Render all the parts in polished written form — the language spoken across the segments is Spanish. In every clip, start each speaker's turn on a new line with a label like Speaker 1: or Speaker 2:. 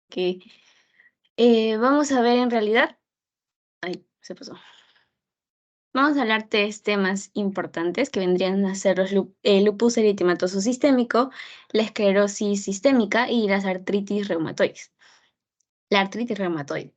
Speaker 1: que vamos a ver en realidad. Ay, se pasó. Vamos a hablar tres temas importantes que vendrían a ser el lupus eritematoso sistémico, la esclerosis sistémica y las artritis reumatoides. La artritis reumatoide.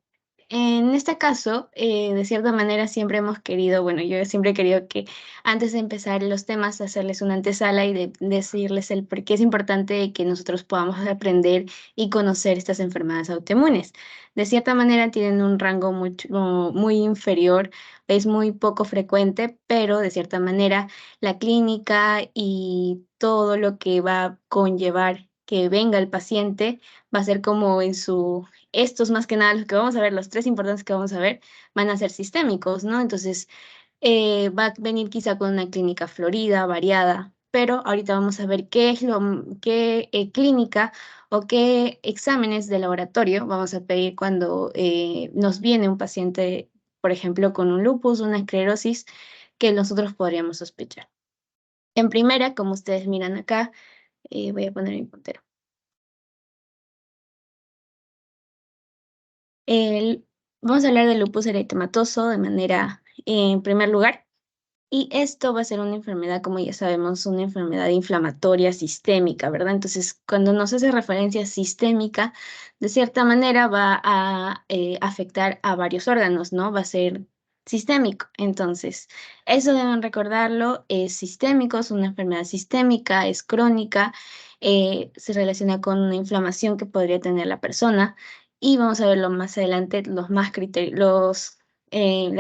Speaker 1: En este caso, de cierta manera, siempre hemos querido, bueno, yo siempre he querido que antes de empezar los temas, hacerles una antesala y decirles el por qué es importante que nosotros podamos aprender y conocer estas enfermedades autoinmunes. De cierta manera, tienen un rango muy inferior, es muy poco frecuente, pero de cierta manera, la clínica y todo lo que va a conllevar que venga el paciente va a ser como estos más que nada, los que vamos a ver, los tres importantes que vamos a ver, van a ser sistémicos, ¿no? Entonces, va a venir quizá con una clínica florida, variada, pero ahorita vamos a ver qué clínica o qué exámenes de laboratorio vamos a pedir cuando nos viene un paciente, por ejemplo, con un lupus, una esclerosis, que nosotros podríamos sospechar. En primera, como ustedes miran acá, voy a poner mi puntero. Vamos a hablar del lupus eritematoso de manera, en primer lugar, y esto va a ser una enfermedad, como ya sabemos, una enfermedad inflamatoria sistémica, ¿verdad? Entonces, cuando nos hace referencia sistémica, de cierta manera va a afectar a varios órganos, ¿no? Va a ser sistémico. Entonces, eso deben recordarlo, es sistémico, es una enfermedad sistémica, es crónica, se relaciona con una inflamación que podría tener la persona. Y vamos a verlo más adelante, la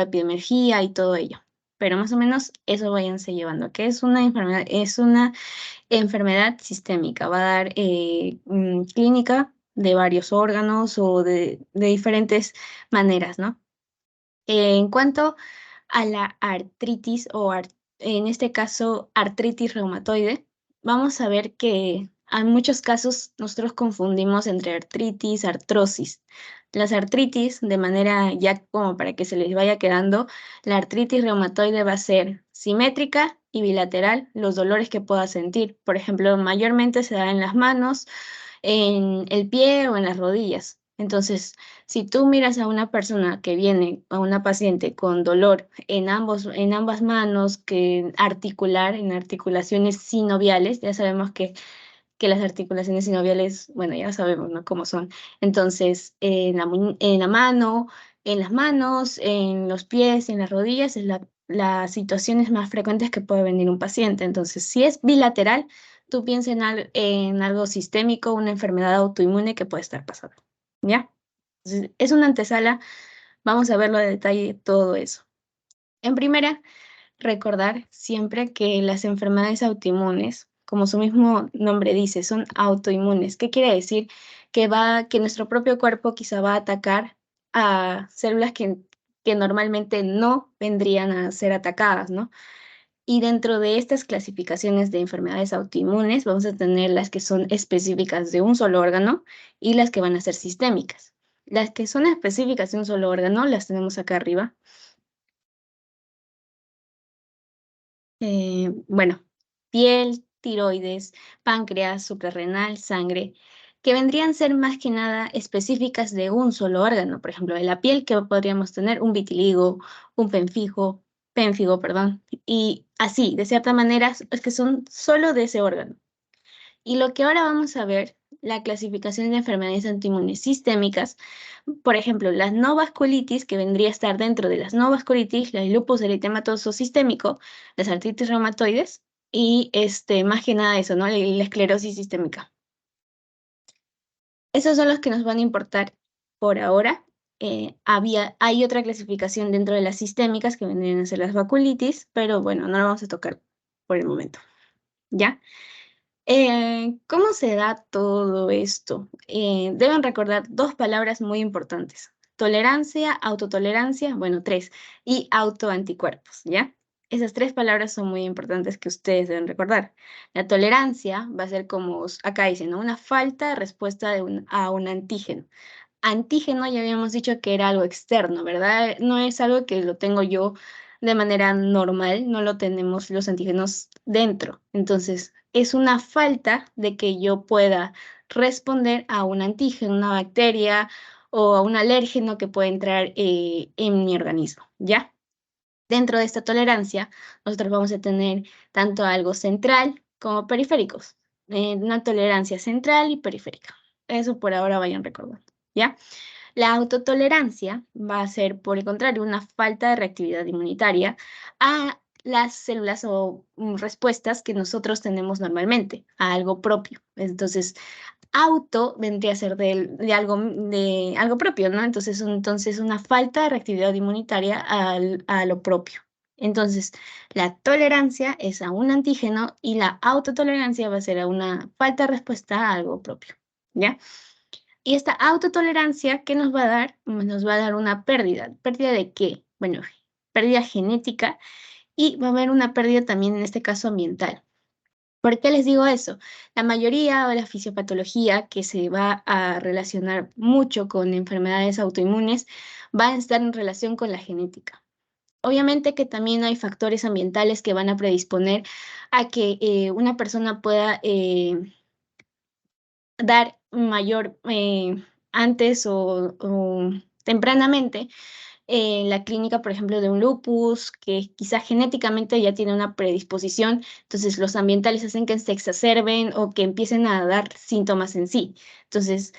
Speaker 1: epidemiología y todo ello. Pero más o menos eso váyanse llevando, que es una enfermedad sistémica, va a dar clínica de varios órganos o de diferentes maneras, ¿no? En cuanto a la artritis en este caso artritis reumatoide, vamos a ver que en muchos casos nosotros confundimos entre artritis, artrosis. Las artritis, de manera ya como para que se les vaya quedando, la artritis reumatoide va a ser simétrica y bilateral los dolores que pueda sentir. Por ejemplo, mayormente se da en las manos, en el pie o en las rodillas. Entonces, si tú miras a una persona que viene, a una paciente con dolor en ambas manos, en articulaciones sinoviales, ya sabemos que las articulaciones sinoviales, bueno, ya sabemos, ¿no? Cómo son. Entonces, en la mano, en las manos, en los pies, en las rodillas, es las situaciones más frecuentes que puede venir un paciente. Entonces, si es bilateral, tú piensas en algo sistémico, una enfermedad autoinmune que puede estar pasando, ¿ya? Entonces, es una antesala, vamos a verlo a detalle todo eso. En primera, recordar siempre que las enfermedades autoinmunes, como su mismo nombre dice, son autoinmunes. ¿Qué quiere decir? Que nuestro propio cuerpo quizá va a atacar a células que normalmente no vendrían a ser atacadas, ¿no? Y dentro de estas clasificaciones de enfermedades autoinmunes, vamos a tener las que son específicas de un solo órgano y las que van a ser sistémicas. Las que son específicas de un solo órgano las tenemos acá arriba. Bueno, piel, tiroides, páncreas, suprarrenal, sangre, que vendrían a ser más que nada específicas de un solo órgano. Por ejemplo, de la piel que podríamos tener un vitiligo, un pénfigo, perdón, y así, de cierta manera, es que son solo de ese órgano. Y lo que ahora vamos a ver, la clasificación de enfermedades autoinmunes sistémicas, por ejemplo, la no vasculitis, que vendría a estar dentro de las no vasculitis, el lupus eritematoso sistémico, las artritis reumatoides y más que nada eso, ¿no? La esclerosis sistémica. Esos son los que nos van a importar por ahora. Hay otra clasificación dentro de las sistémicas que vendrían a ser las vasculitis, pero bueno, no la vamos a tocar por el momento, ¿ya? ¿Cómo se da todo esto? Deben recordar dos palabras muy importantes. Tolerancia, autotolerancia, bueno, tres, y autoanticuerpos, ¿ya? Esas tres palabras son muy importantes que ustedes deben recordar. La tolerancia va a ser como acá dicen, ¿no? Una falta de respuesta a un antígeno. Antígeno ya habíamos dicho que era algo externo, ¿verdad? No es algo que lo tengo yo de manera normal, no lo tenemos los antígenos dentro. Entonces, es una falta de que yo pueda responder a un antígeno, una bacteria o a un alérgeno que puede entrar en mi organismo, ¿ya? Dentro de esta tolerancia, nosotros vamos a tener tanto algo central como periféricos. Una tolerancia central y periférica. Eso por ahora vayan recordando, ¿ya? La autotolerancia va a ser, por el contrario, una falta de reactividad inmunitaria a las células o respuestas que nosotros tenemos normalmente, a algo propio. Entonces, auto vendría a ser de algo propio, ¿no? Entonces, una falta de reactividad inmunitaria a lo propio. Entonces, la tolerancia es a un antígeno y la autotolerancia va a ser a una falta de respuesta a algo propio, ¿ya? Y esta autotolerancia, ¿qué nos va a dar? Nos va a dar una pérdida. ¿Pérdida de qué? Bueno, pérdida genética y va a haber una pérdida también, en este caso, ambiental. ¿Por qué les digo eso? La mayoría de la fisiopatología que se va a relacionar mucho con enfermedades autoinmunes va a estar en relación con la genética. Obviamente que también hay factores ambientales que van a predisponer a que una persona pueda dar mayor antes o tempranamente la clínica, por ejemplo, de un lupus, que quizá genéticamente ya tiene una predisposición, entonces los ambientales hacen que se exacerben o que empiecen a dar síntomas en sí. Entonces,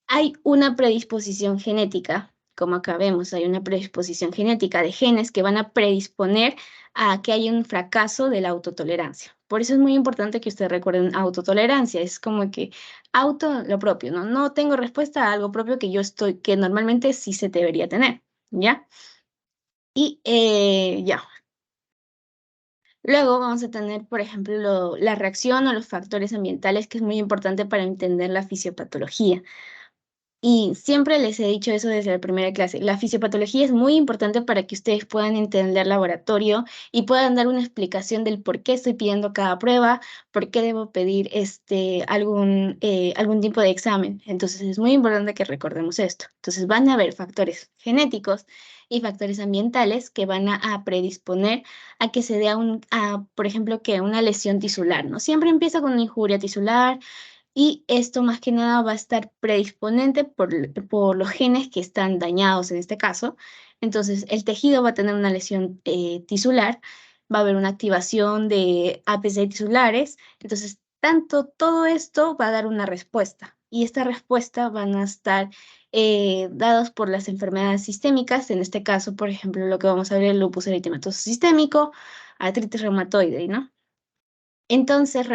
Speaker 1: hay una predisposición genética, como acá vemos, hay una predisposición genética de genes que van a predisponer a que haya un fracaso de la autotolerancia. Por eso es muy importante que ustedes recuerden autotolerancia, es como que auto lo propio, ¿no? No tengo respuesta a algo propio que normalmente sí se debería tener, ¿ya? Y ya. Luego vamos a tener, por ejemplo, la reacción o los factores ambientales, que es muy importante para entender la fisiopatología. Y siempre les he dicho eso desde la primera clase. La fisiopatología es muy importante para que ustedes puedan entender laboratorio y puedan dar una explicación del por qué estoy pidiendo cada prueba, por qué debo pedir algún tipo de examen. Entonces es muy importante que recordemos esto. Entonces van a haber factores genéticos y factores ambientales que van a predisponer a que se dé por ejemplo, que una lesión tisular, ¿no? Siempre empieza con una injuria tisular y esto más que nada va a estar predisponente por los genes que están dañados en este caso. Entonces, el tejido va a tener una lesión tisular, va a haber una activación de APC tisulares. Entonces, todo esto va a dar una respuesta. Y esta respuesta van a estar dados por las enfermedades sistémicas, en este caso, por ejemplo, lo que vamos a ver, el lupus eritematoso sistémico, artritis reumatoide, ¿no? Entonces,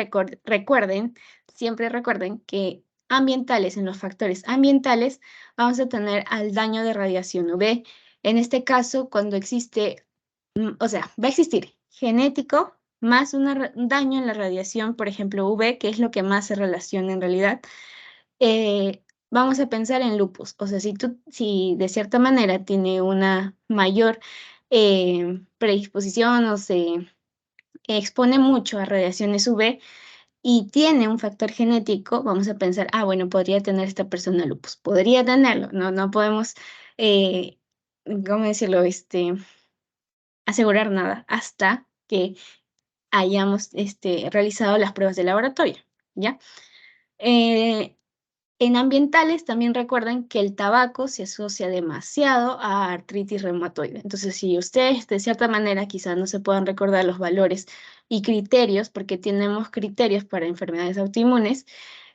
Speaker 1: siempre recuerden que ambientales, en los factores ambientales, vamos a tener al daño de radiación UV. En este caso, cuando existe, o sea, va a existir genético más un daño en la radiación, por ejemplo, UV, que es lo que más se relaciona en realidad, vamos a pensar en lupus. O sea, si de cierta manera tiene una mayor predisposición o se expone mucho a radiaciones UV y tiene un factor genético, vamos a pensar, bueno, podría tener esta persona lupus, podría tenerlo, no podemos, ¿cómo decirlo? Asegurar nada hasta que hayamos realizado las pruebas de laboratorio, ¿ya? Eh, en ambientales también recuerden que el tabaco se asocia demasiado a artritis reumatoide. Entonces, si ustedes de cierta manera quizás no se puedan recordar los valores y criterios, porque tenemos criterios para enfermedades autoinmunes,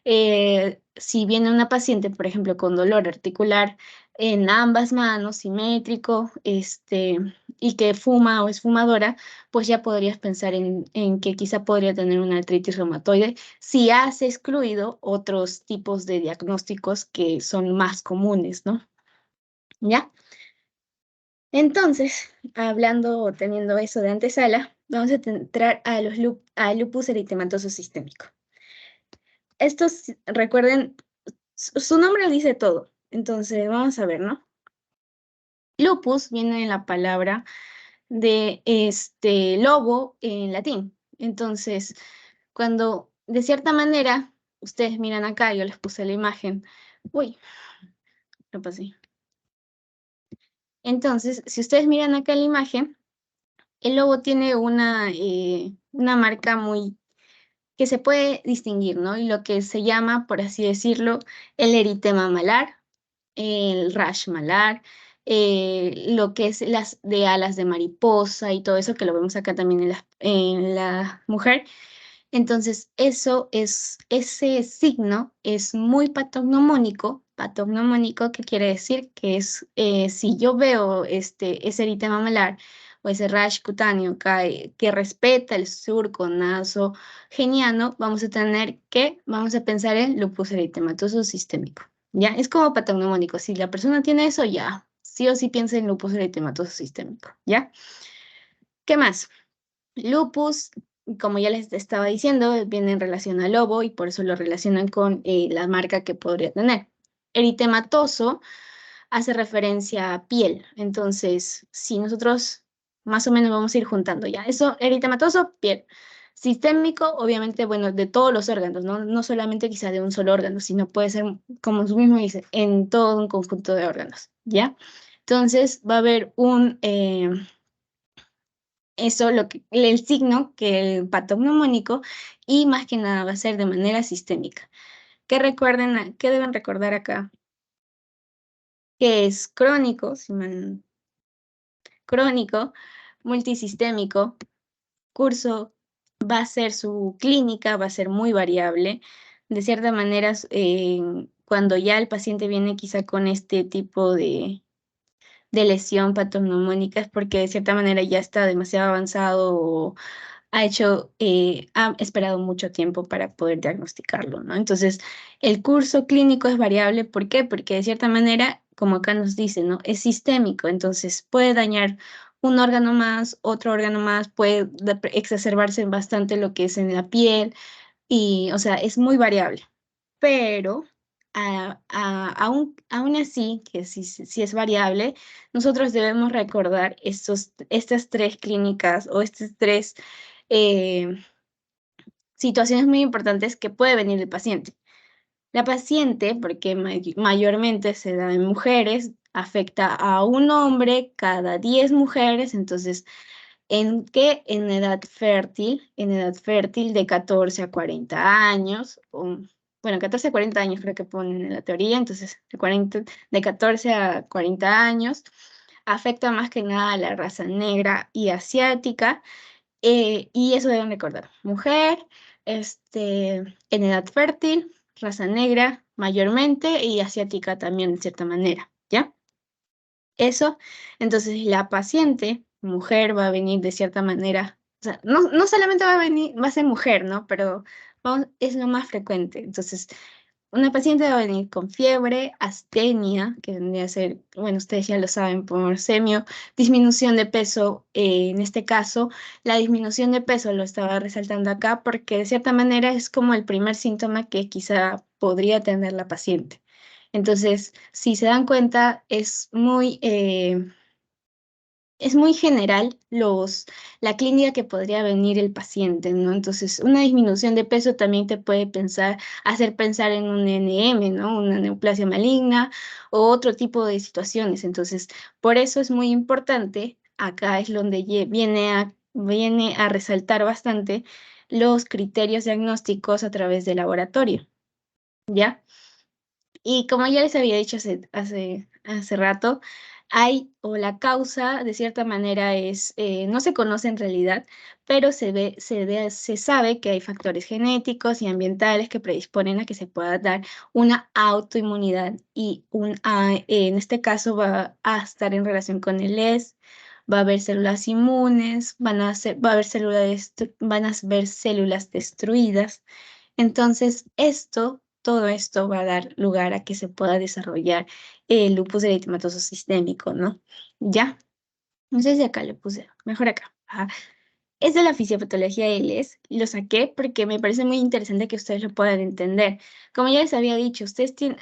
Speaker 1: si viene una paciente, por ejemplo, con dolor articular en ambas manos, simétrico, y que fuma o es fumadora, pues ya podrías pensar en que quizá podría tener una artritis reumatoide si has excluido otros tipos de diagnósticos que son más comunes, ¿no? ¿Ya? Entonces, hablando o teniendo eso de antesala, vamos a entrar al lupus eritematoso sistémico. Estos, recuerden, su nombre dice todo. Entonces, vamos a ver, ¿no? Lupus viene de la palabra de lobo en latín. Entonces, cuando de cierta manera ustedes miran acá, yo les puse la imagen. Uy, lo pasé. Entonces, si ustedes miran acá la imagen, el lobo tiene una marca muy que se puede distinguir, ¿no? Y lo que se llama, por así decirlo, el eritema malar, el rash malar, lo que es las de alas de mariposa y todo eso, que lo vemos acá también en la mujer. Entonces, ese signo es muy patognomónico, que quiere decir que es, si yo veo ese eritema malar o ese rash cutáneo que respeta el surco nasogeniano, vamos a pensar en lupus eritematoso sistémico, ¿ya? Es como patognomónico, si la persona tiene eso, ya, sí o sí piensa en lupus eritematoso sistémico, ¿ya? ¿Qué más? Lupus, como ya les estaba diciendo, viene en relación al lobo y por eso lo relacionan con la marca que podría tener. Eritematoso hace referencia a piel. Entonces, si nosotros más o menos vamos a ir juntando ya. Eso, eritematoso, piel. Sistémico, obviamente, bueno, de todos los órganos, ¿no? No solamente quizá de un solo órgano, sino puede ser, como su mismo dice, en todo un conjunto de órganos, ¿ya? Entonces, va a haber eso, el signo que el patognomónico, y más que nada va a ser de manera sistémica. ¿Qué deben recordar acá? Que es crónico, crónico, multisistémico, curso va a ser su clínica, va a ser muy variable. De cierta manera, cuando ya el paciente viene quizá con este tipo de lesión patognomónica es porque de cierta manera ya está demasiado avanzado o ha esperado mucho tiempo para poder diagnosticarlo, ¿no? Entonces, el curso clínico es variable. ¿Por qué? Porque de cierta manera, como acá nos dice, ¿no? Es sistémico, entonces puede dañar un órgano más, otro órgano más, puede exacerbarse bastante lo que es en la piel y, o sea, es muy variable. Pero aún así, que sí es variable, nosotros debemos recordar estas tres clínicas o estas tres eh, situaciones muy importantes que puede venir el paciente. La paciente, porque mayormente se da en mujeres, afecta a un hombre cada 10 mujeres, entonces, ¿en qué? En edad fértil de 14 a 40 años, bueno, 14 a 40 años creo que ponen en la teoría, entonces de 14 a 40 años, afecta más que nada a la raza negra y asiática, y eso deben recordar. Mujer, en edad fértil, raza negra mayormente y asiática también de cierta manera, ¿ya? Eso, entonces la paciente, mujer, va a venir de cierta manera, o sea, no solamente va a venir, va a ser mujer, ¿no? Pero es lo más frecuente. Entonces, una paciente va a venir con fiebre, astenia, que vendría a ser, bueno, ustedes ya lo saben, por semio, disminución de peso. En este caso, la disminución de peso lo estaba resaltando acá porque de cierta manera es como el primer síntoma que quizá podría tener la paciente. Entonces, si se dan cuenta, es muy general la clínica que podría venir el paciente, ¿no? Entonces, una disminución de peso también te puede hacer pensar en un NM, ¿no? Una neoplasia maligna o otro tipo de situaciones. Entonces, por eso es muy importante, acá es donde viene a resaltar bastante los criterios diagnósticos a través del laboratorio, ¿ya? Y como ya les había dicho hace rato, o la causa de cierta manera no se conoce en realidad, pero se sabe que hay factores genéticos y ambientales que predisponen a que se pueda dar una autoinmunidad y en este caso va a estar en relación con el va a haber células inmunes, van a haber células destruidas. Entonces, todo esto va a dar lugar a que se pueda desarrollar el lupus eritematoso sistémico, ¿no? Ya, no sé si acá le puse, mejor acá. Ajá. Es de la fisiopatología de ILES, lo saqué porque me parece muy interesante que ustedes lo puedan entender. Como ya les había dicho,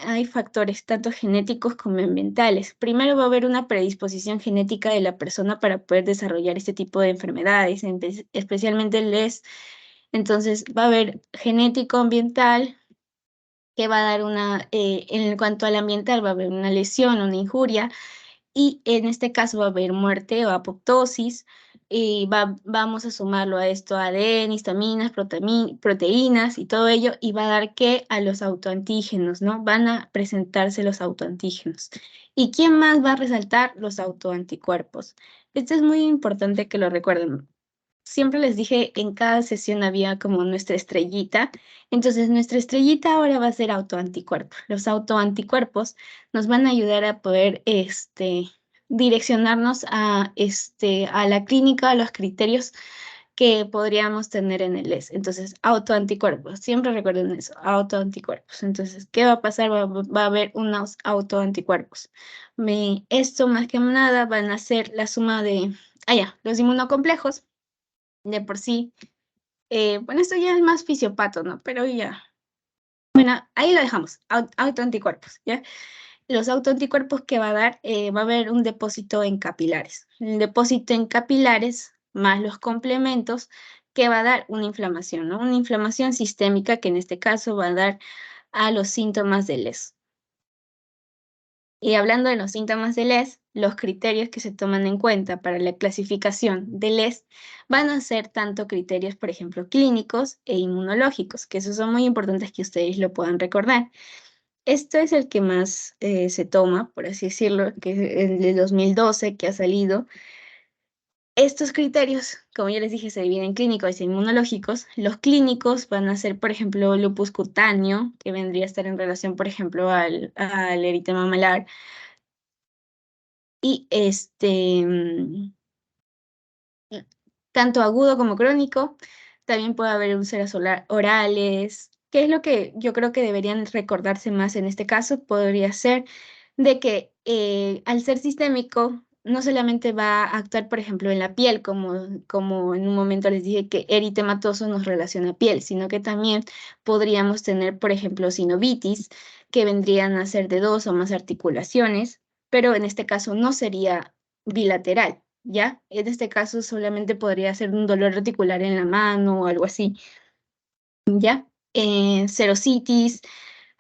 Speaker 1: hay factores tanto genéticos como ambientales. Primero va a haber una predisposición genética de la persona para poder desarrollar este tipo de enfermedades, especialmente el ILES. Entonces, va a haber genético ambiental, que va a dar en cuanto al ambiental, va a haber una lesión, una injuria, y en este caso va a haber muerte o apoptosis. y vamos a sumarlo a esto ADN, histaminas, proteínas y todo ello, y va a dar que a los autoantígenos, ¿no? Van a presentarse los autoantígenos. ¿Y quién más va a resaltar? Los autoanticuerpos. Esto es muy importante que lo recuerden. Siempre les dije, en cada sesión había como nuestra estrellita. Entonces, nuestra estrellita ahora va a ser autoanticuerpos. Los autoanticuerpos nos van a ayudar a poder direccionarnos a la clínica, a los criterios que podríamos tener en el ES. Entonces, autoanticuerpos, siempre recuerden eso, autoanticuerpos. Entonces, ¿qué va a pasar? Va a haber unos autoanticuerpos. Esto más que nada van a ser la suma de, los inmunocomplejos de por sí. Bueno, esto ya es más fisiopato, ¿no? Pero ya. Bueno, ahí lo dejamos, autoanticuerpos, ¿ya? Los autoanticuerpos que va a dar, va a haber un depósito en capilares. El depósito en capilares más los complementos que va a dar una inflamación, ¿no? Una inflamación sistémica que en este caso va a dar a los síntomas del ES. Y hablando de los síntomas del ES, los criterios que se toman en cuenta para la clasificación del ES van a ser tanto criterios, por ejemplo, clínicos e inmunológicos, que esos son muy importantes que ustedes lo puedan recordar. Esto es el que más se toma, por así decirlo, que es el de 2012 que ha salido. Estos criterios, como ya les dije, se dividen en clínicos e inmunológicos. Los clínicos van a ser, por ejemplo, lupus cutáneo, que vendría a estar en relación, por ejemplo, al eritema malar. Y tanto agudo como crónico, también puede haber úlceras orales. ¿Qué es lo que yo creo que deberían recordarse más en este caso? Podría ser de que al ser sistémico, no solamente va a actuar, por ejemplo, en la piel, como en un momento les dije que eritematoso nos relaciona a piel, sino que también podríamos tener, por ejemplo, sinovitis, que vendrían a ser de 2 o más articulaciones, pero en este caso no sería bilateral, ¿ya? En este caso solamente podría ser un dolor articular en la mano o algo así, ¿ya? Serositis,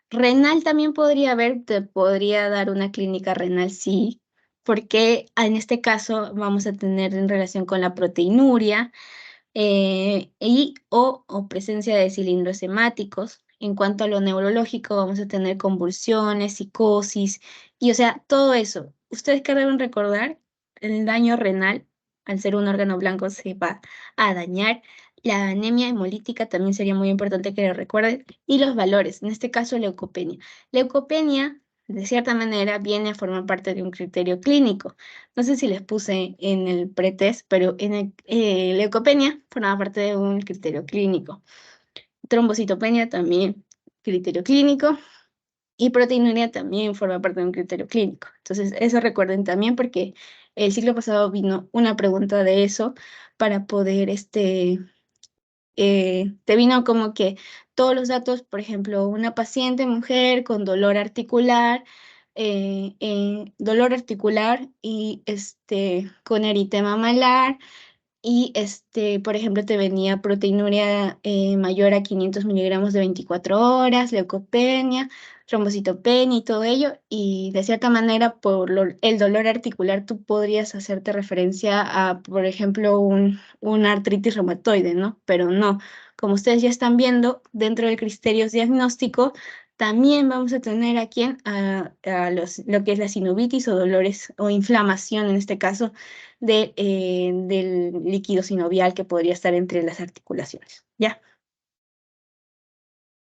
Speaker 1: renal también podría haber, te podría dar una clínica renal, sí, porque en este caso vamos a tener en relación con la proteinuria, o presencia de cilindros hemáticos. En cuanto a lo neurológico, vamos a tener convulsiones, psicosis, y o sea, todo eso. ¿Ustedes qué deben recordar? El daño renal, al ser un órgano blanco, se va a dañar. La anemia hemolítica también sería muy importante que lo recuerden. Y los valores, en este caso, leucopenia. Leucopenia, de cierta manera, viene a formar parte de un criterio clínico. No sé si les puse en el pretest, pero leucopenia forma parte de un criterio clínico. Trombocitopenia también, criterio clínico. Y proteinuria también forma parte de un criterio clínico. Entonces, eso recuerden también porque el ciclo pasado vino una pregunta de eso para poder, te vino como que todos los datos, por ejemplo, una paciente mujer con dolor articular y con eritema malar, y por ejemplo, te venía proteinuria mayor a 500 miligramos de 24 horas, leucopenia, trombocitopenia y todo ello, y de cierta manera, el dolor articular, tú podrías hacerte referencia a, por ejemplo, una artritis reumatoide, ¿no? Pero no, como ustedes ya están viendo, dentro del criterio diagnóstico, también vamos a tener aquí lo que es la sinovitis o dolores o inflamación, en este caso, del líquido sinovial que podría estar entre las articulaciones, ¿ya?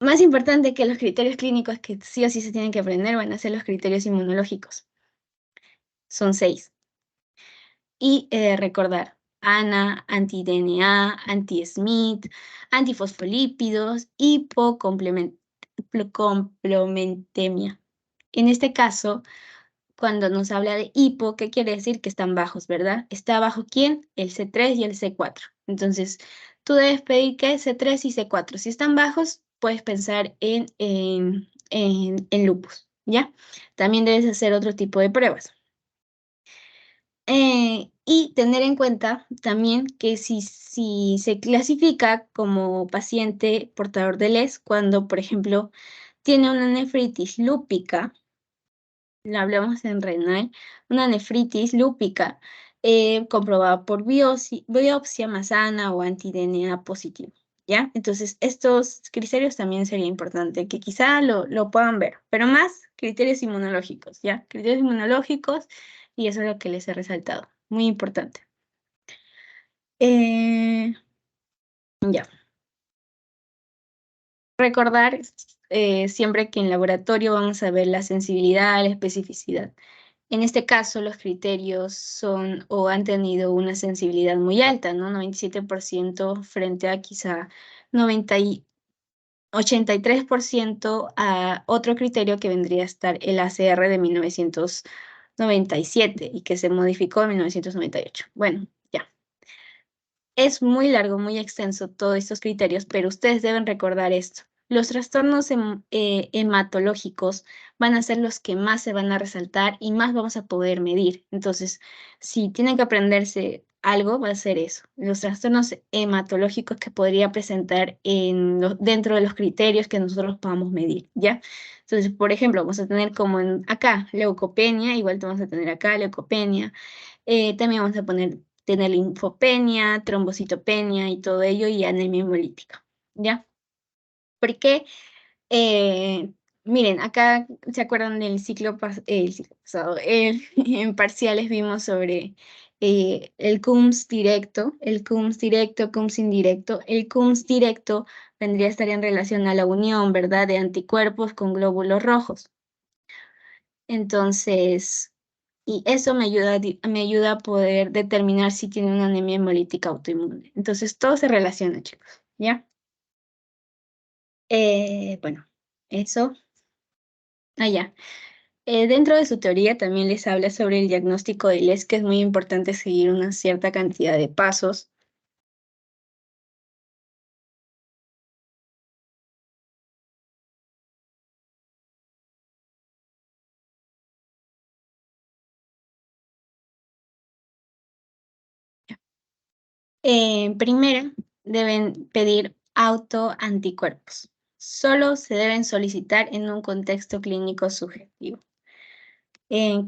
Speaker 1: Más importante que los criterios clínicos que sí o sí se tienen que aprender van a ser los criterios inmunológicos. Son 6. Y recordar, ANA, anti-DNA, anti-SMIT, antifosfolípidos, hipocomplementemia. En este caso, cuando nos habla de hipo, ¿qué quiere decir? Que están bajos, ¿verdad? ¿Está bajo quién? El C3 y el C4. Entonces, tú debes pedir que C3 y C4. Si están bajos, puedes pensar en lupus, ¿ya? También debes hacer otro tipo de pruebas. Y tener en cuenta también que si se clasifica como paciente portador de LES cuando, por ejemplo, tiene una nefritis lúpica, lo hablamos en renal, una nefritis lúpica, comprobada por biopsia masana o anti-DNA positivo, ¿ya? Entonces, estos criterios también sería importante que quizá lo puedan ver, pero más criterios inmunológicos, ¿ya? Criterios inmunológicos, y eso es lo que les he resaltado, muy importante. Ya. Recordar siempre que en laboratorio vamos a ver la sensibilidad, la especificidad. En este caso, los criterios son o han tenido una sensibilidad muy alta, ¿no? 97% frente a quizá 83% a otro criterio que vendría a estar el ACR de 1997 y que se modificó en 1998. Bueno, ya. Es muy largo, muy extenso todos estos criterios, pero ustedes deben recordar esto. Los trastornos hematológicos van a ser los que más se van a resaltar y más vamos a poder medir. Entonces, si tienen que aprenderse algo, va a ser eso. Los trastornos hematológicos que podría presentar dentro de los criterios que nosotros podamos medir, ¿ya? Entonces, por ejemplo, vamos a tener como acá leucopenia, igual te vamos a tener acá leucopenia. También vamos a tener linfopenia, trombocitopenia y todo ello, y anemia hemolítica, ¿ya? Porque, miren, acá, ¿se acuerdan del el ciclo pasado? En parciales vimos sobre el CUMS directo, CUMS indirecto. El CUMS directo vendría a estar en relación a la unión, ¿verdad?, de anticuerpos con glóbulos rojos. Entonces, y eso me ayuda a poder determinar si tiene una anemia hemolítica autoinmune. Entonces, todo se relaciona, chicos, ¿ya? Bueno, eso, allá. Dentro de su teoría también les habla sobre el diagnóstico de LES, que es muy importante seguir una cierta cantidad de pasos. Primero, deben pedir autoanticuerpos. Solo se deben solicitar en un contexto clínico subjetivo.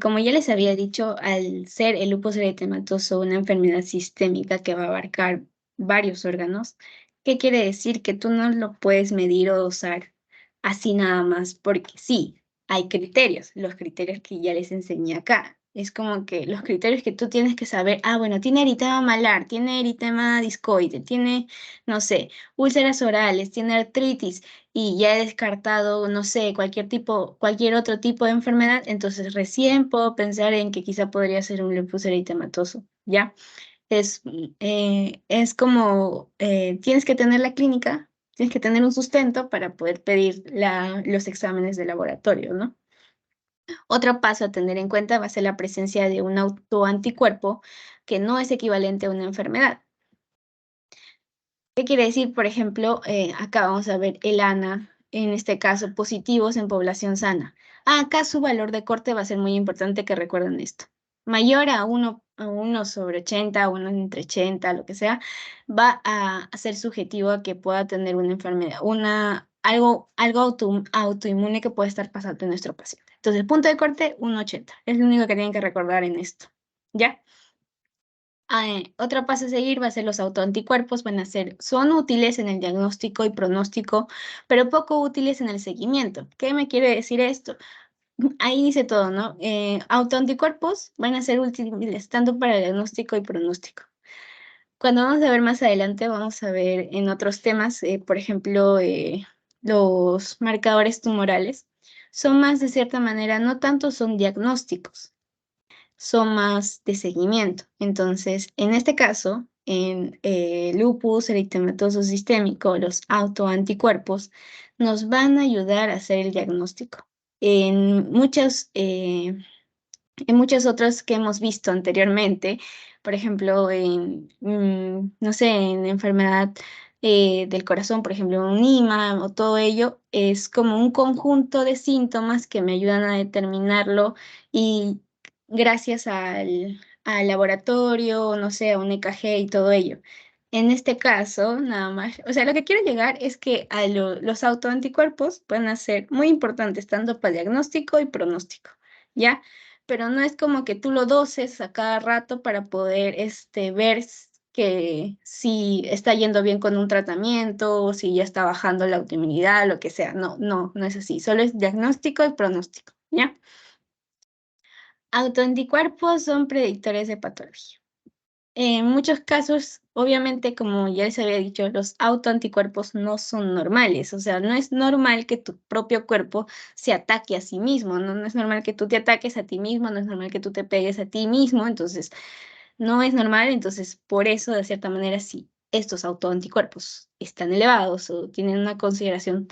Speaker 1: Como ya les había dicho, al ser el lupus eritematoso una enfermedad sistémica que va a abarcar varios órganos, ¿qué quiere decir? Que tú no lo puedes medir o dosar así nada más, porque sí, hay criterios, los criterios que ya les enseñé acá. Es como que los criterios que tú tienes que saber, bueno, tiene eritema malar, tiene eritema discoide, tiene, no sé, úlceras orales, tiene artritis, y ya he descartado, no sé, cualquier otro tipo de enfermedad, entonces recién puedo pensar en que quizá podría ser un lupus eritematoso, ¿ya? Es como, tienes que tener la clínica, tienes que tener un sustento para poder pedir los exámenes de laboratorio, ¿no? Otro paso a tener en cuenta va a ser la presencia de un autoanticuerpo que no es equivalente a una enfermedad. ¿Qué quiere decir? Por ejemplo, acá vamos a ver el ANA, en este caso, positivos en población sana. Acá su valor de corte va a ser muy importante que recuerden esto. Mayor a uno sobre 80, 1 entre 80, lo que sea, va a ser subjetivo a que pueda tener una enfermedad, algo autoinmune que puede estar pasando en nuestro paciente. Entonces, el punto de corte, 1,80. Es lo único que tienen que recordar en esto. ¿Ya? Otro paso a seguir va a ser los autoanticuerpos, son útiles en el diagnóstico y pronóstico, pero poco útiles en el seguimiento. ¿Qué me quiere decir esto? Ahí dice todo, ¿no? Autoanticuerpos van a ser útiles tanto para el diagnóstico y pronóstico. Cuando vamos a ver más adelante, vamos a ver en otros temas, por ejemplo, los marcadores tumorales, son más de cierta manera, no tanto son diagnósticos, son más de seguimiento. Entonces, en este caso, en lupus eritematoso sistémico, los autoanticuerpos nos van a ayudar a hacer el diagnóstico. En muchas otras que hemos visto anteriormente, por ejemplo, no sé, en enfermedad del corazón, por ejemplo, un IMA o todo ello, es como un conjunto de síntomas que me ayudan a determinarlo y gracias al laboratorio, no sé, a un EKG y todo ello. En este caso, nada más, o sea, lo que quiero llegar es que los autoanticuerpos van a ser muy importantes tanto para diagnóstico y pronóstico, ¿ya? pero no es como que tú lo doses a cada rato para poder ver que si está yendo bien con un tratamiento o si ya está bajando la autoinmunidad, lo que sea. No, no, no es así. Solo es diagnóstico y pronóstico, ¿ya? Autoanticuerpos son predictores de patología. En muchos casos, obviamente, como ya les había dicho, los autoanticuerpos no son normales. O sea, no es normal que tu propio cuerpo se ataque a sí mismo, ¿no? No es normal que tú te ataques a ti mismo, no es normal que tú te pegues a ti mismo. Entonces, no es normal. Entonces, por eso, de cierta manera, si estos autoanticuerpos están elevados o tienen una consideración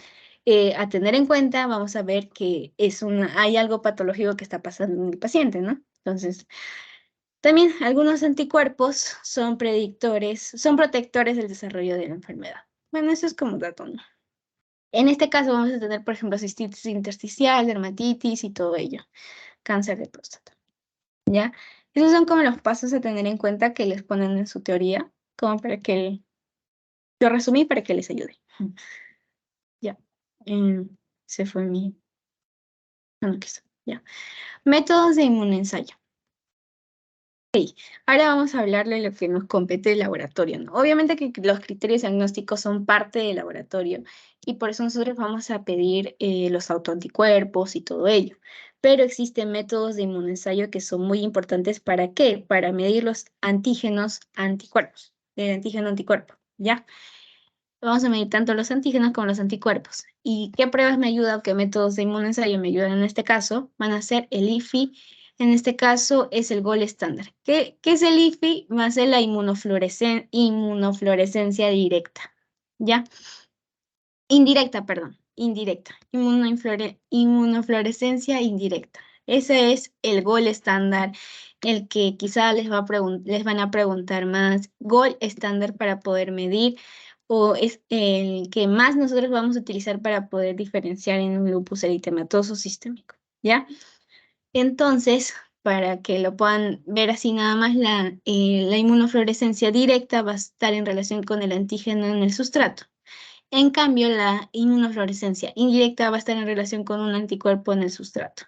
Speaker 1: a tener en cuenta, vamos a ver que hay algo patológico que está pasando en el paciente, ¿no? Entonces, también algunos anticuerpos son son protectores del desarrollo de la enfermedad. Bueno, eso es como un dato, ¿no? En este caso vamos a tener, por ejemplo, cistitis intersticial, dermatitis y todo ello, cáncer de próstata, ¿ya? Esos son como los pasos a tener en cuenta que les ponen en su teoría, como para que lo resumí para que les ayude. Ya, se fue mi... No, no quiso, ya. Métodos de inmunoensayo. Ahora vamos a hablar de lo que nos compete el laboratorio, ¿no? Obviamente que los criterios diagnósticos son parte del laboratorio y por eso nosotros vamos a pedir los autoanticuerpos y todo ello. Pero existen métodos de inmunoensayo que son muy importantes. ¿Para qué? Para medir los antígenos anticuerpos, el antígeno anticuerpo, ¿ya? Vamos a medir tanto los antígenos como los anticuerpos. ¿Y qué pruebas me ayudan o qué métodos de inmunoensayo me ayudan en este caso? Van a ser el IFI, en este caso es el gold estándar. ¿Qué es el IFI? Va a ser la inmunofluorescencia directa, ¿ya? Indirecta, perdón, indirecta. Inmunofluorescencia indirecta. Ese es el gold estándar, el que quizá les van a preguntar más. Gold estándar para poder medir o es el que más nosotros vamos a utilizar para poder diferenciar en un lupus eritematoso sistémico, ¿ya? Entonces, para que lo puedan ver así nada más, la inmunofluorescencia directa va a estar en relación con el antígeno en el sustrato. En cambio, la inmunofluorescencia indirecta va a estar en relación con un anticuerpo en el sustrato.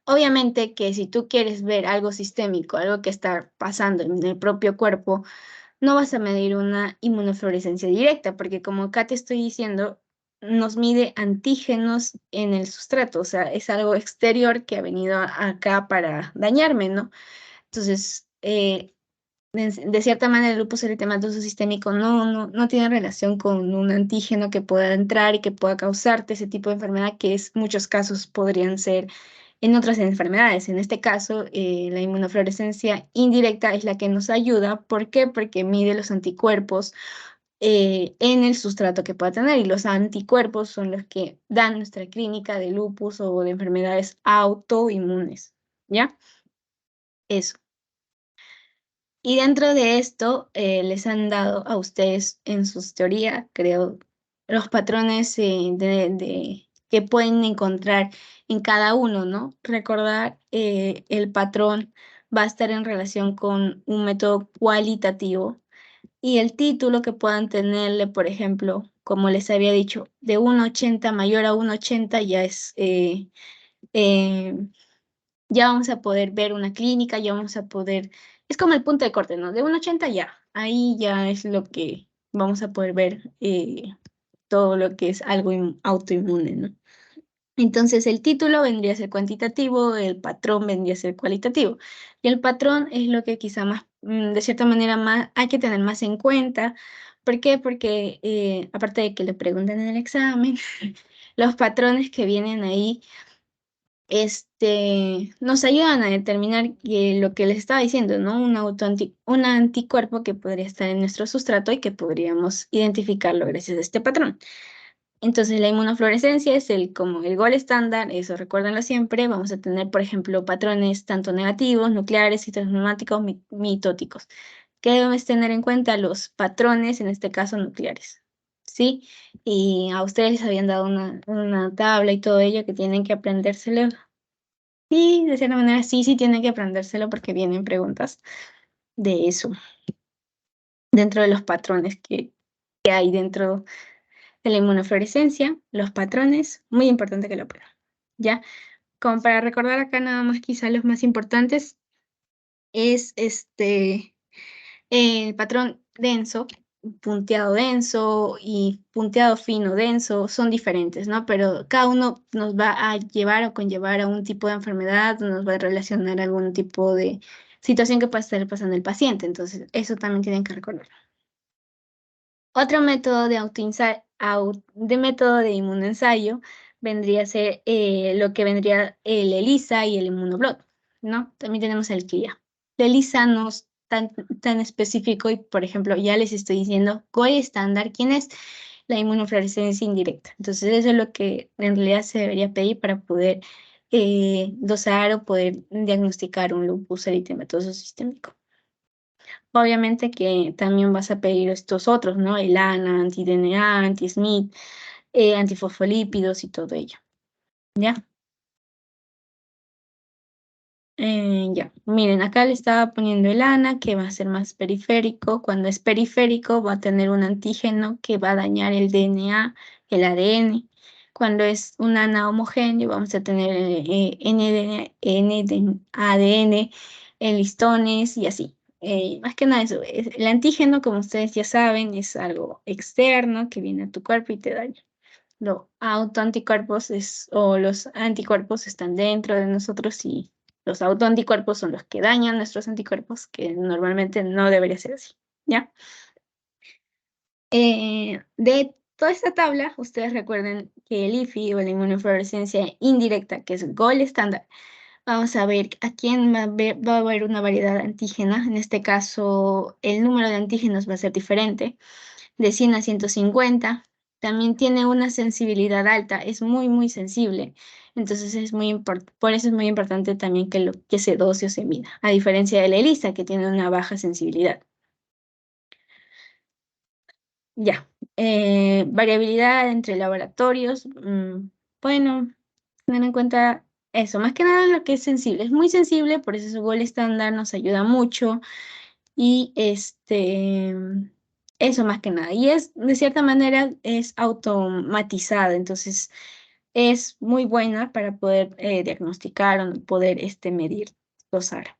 Speaker 1: Obviamente que si tú quieres ver algo sistémico, algo que está pasando en el propio cuerpo, no vas a medir una inmunofluorescencia directa, porque como acá te estoy diciendo, nos mide antígenos en el sustrato, o sea, es algo exterior que ha venido acá para dañarme, ¿no? Entonces, de cierta manera, el lupus eritematoso sistémico no tiene relación con un antígeno que pueda entrar y que pueda causarte ese tipo de enfermedad que en muchos casos podrían ser en otras enfermedades. En este caso, la inmunofluorescencia indirecta es la que nos ayuda. ¿Por qué? Porque mide los anticuerpos en el sustrato que pueda tener y los anticuerpos son los que dan nuestra clínica de lupus o de enfermedades autoinmunes. ¿Ya? Eso. Y dentro de esto, les han dado a ustedes en sus teorías, creo, los patrones que pueden encontrar en cada uno, ¿no? Recordar el patrón va a estar en relación con un método cualitativo y el título que puedan tenerle, por ejemplo, como les había dicho, de 1,80 mayor a 1,80 ya eh, ya vamos a poder ver una clínica, ya vamos a poder, es como el punto de corte, ¿no? De 1,80 ya, ahí ya es lo que vamos a poder ver todo lo que es algo autoinmune, ¿no? Entonces el título vendría a ser cuantitativo, el patrón vendría a ser cualitativo. Y el patrón es lo que quizá más, de cierta manera, más hay que tener más en cuenta. ¿Por qué? Porque aparte de que le preguntan en el examen, los patrones que vienen ahí nos ayudan a determinar lo que les estaba diciendo, ¿no? Un anticuerpo que podría estar en nuestro sustrato y que podríamos identificarlo gracias a este patrón. Entonces, la inmunofluorescencia es como el gol estándar, eso recuérdenlo siempre. Vamos a tener, por ejemplo, patrones tanto negativos, nucleares, citoplasmáticos, mitóticos. ¿Qué debemos tener en cuenta? Los patrones, en este caso nucleares, ¿sí? Y a ustedes les habían dado una tabla y todo ello que tienen que aprendérselo. Sí, de cierta manera sí tienen que aprendérselo porque vienen preguntas de eso, dentro de los patrones que hay dentro de la inmunofluorescencia, los patrones, muy importante que lo aprendan, ¿ya? como para recordar acá nada más quizá los más importantes, es el patrón denso, punteado denso y punteado fino denso son diferentes, ¿no? Pero cada uno nos va a llevar o conllevar a un tipo de enfermedad, nos va a relacionar a algún tipo de situación que pueda estar pasando el paciente. Entonces, eso también tienen que recordar. Otro método de de método de inmunoensayo vendría a ser lo que vendría el ELISA y el inmunoblot, ¿no? También tenemos el CLIA. El ELISA no es tan específico y, por ejemplo, ya les estoy diciendo gold estándar, ¿quién es? La inmunofluorescencia indirecta. Entonces, eso es lo que en realidad se debería pedir para poder dosar o poder diagnosticar un lupus eritematoso sistémico. Obviamente que también vas a pedir estos otros, ¿no? El ANA, anti-DNA, anti-SMIT, antifosfolípidos y todo ello. ¿Ya? Ya, miren, acá le estaba poniendo el ANA, que va a ser más periférico. Cuando es periférico, va a tener un antígeno que va a dañar el DNA, el ADN. Cuando es un ANA homogéneo, vamos a tener ADN en listones y así. Más que nada eso, el antígeno, como ustedes ya saben, es algo externo que viene a tu cuerpo y te daña. Los autoanticuerpos o los anticuerpos están dentro de nosotros y los autoanticuerpos son los que dañan nuestros anticuerpos, que normalmente no debería ser así, ¿ya? De toda esta tabla, ustedes recuerden que el IFI o la inmunofluorescencia indirecta, que es gold estándar, vamos a ver a quién va a haber una variedad antígena. En este caso, el número de antígenos va a ser diferente de 100 a 150. También tiene una sensibilidad alta, es muy, muy sensible. Entonces es muy por eso es muy importante también que se dose o se mida, a diferencia de la ELISA, que tiene una baja sensibilidad. Ya, variabilidad entre laboratorios. Bueno, tener en cuenta eso, más que nada lo que es sensible. Es muy sensible, por eso su gol estándar nos ayuda mucho. Y eso más que nada. Y es, de cierta manera, es automatizada, entonces es muy buena para poder diagnosticar o poder medir, dosar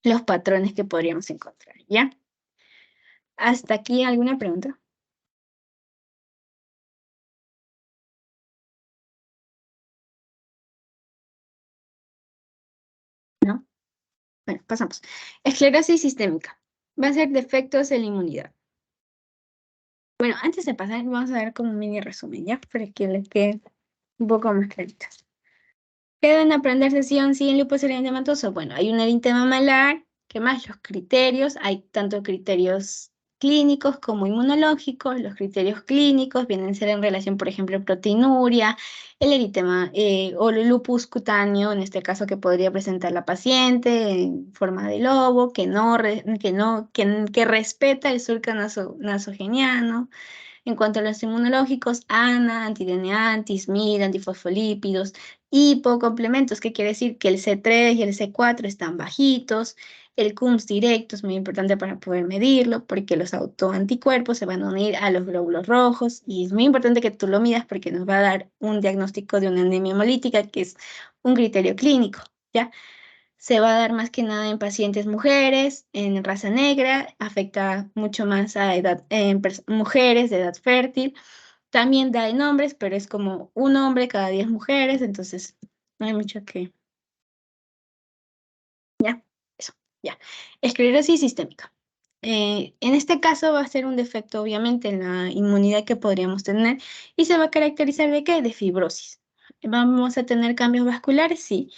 Speaker 1: los patrones que podríamos encontrar, ¿ya? ¿Hasta aquí alguna pregunta? ¿No? Bueno, pasamos. Esclerosis sistémica. Va a ser defectos en la inmunidad. Bueno, antes de pasar, vamos a ver como un mini resumen, ¿ya? Para que les quede un poco más clarito. ¿Qué deben aprenderse sí o sí en lupus eritematoso? Bueno, hay un eritema malar, ¿qué más? Los criterios, hay tanto criterios clínicos como inmunológicos. Los criterios clínicos vienen a ser en relación, por ejemplo, proteinuria, el eritema o el lupus cutáneo, en este caso que podría presentar la paciente en forma de lobo, que respeta el surco nasogeniano. En cuanto a los inmunológicos, ANA, anti-DNA, anti-SMID, antifosfolípidos, hipocomplementos, que quiere decir que el C3 y el C4 están bajitos. El CUMS directo es muy importante para poder medirlo, porque los autoanticuerpos se van a unir a los glóbulos rojos y es muy importante que tú lo midas porque nos va a dar un diagnóstico de una anemia hemolítica, que es un criterio clínico, ¿ya? Se va a dar más que nada en pacientes mujeres, en raza negra, afecta mucho más a mujeres de edad fértil. También da en hombres, pero es como un hombre cada 10 mujeres, entonces no hay mucho que... Ya, eso, ya. Esclerosis sistémica. En este caso va a ser un defecto, obviamente, en la inmunidad que podríamos tener y se va a caracterizar de qué? De fibrosis. ¿Vamos a tener cambios vasculares? Sí.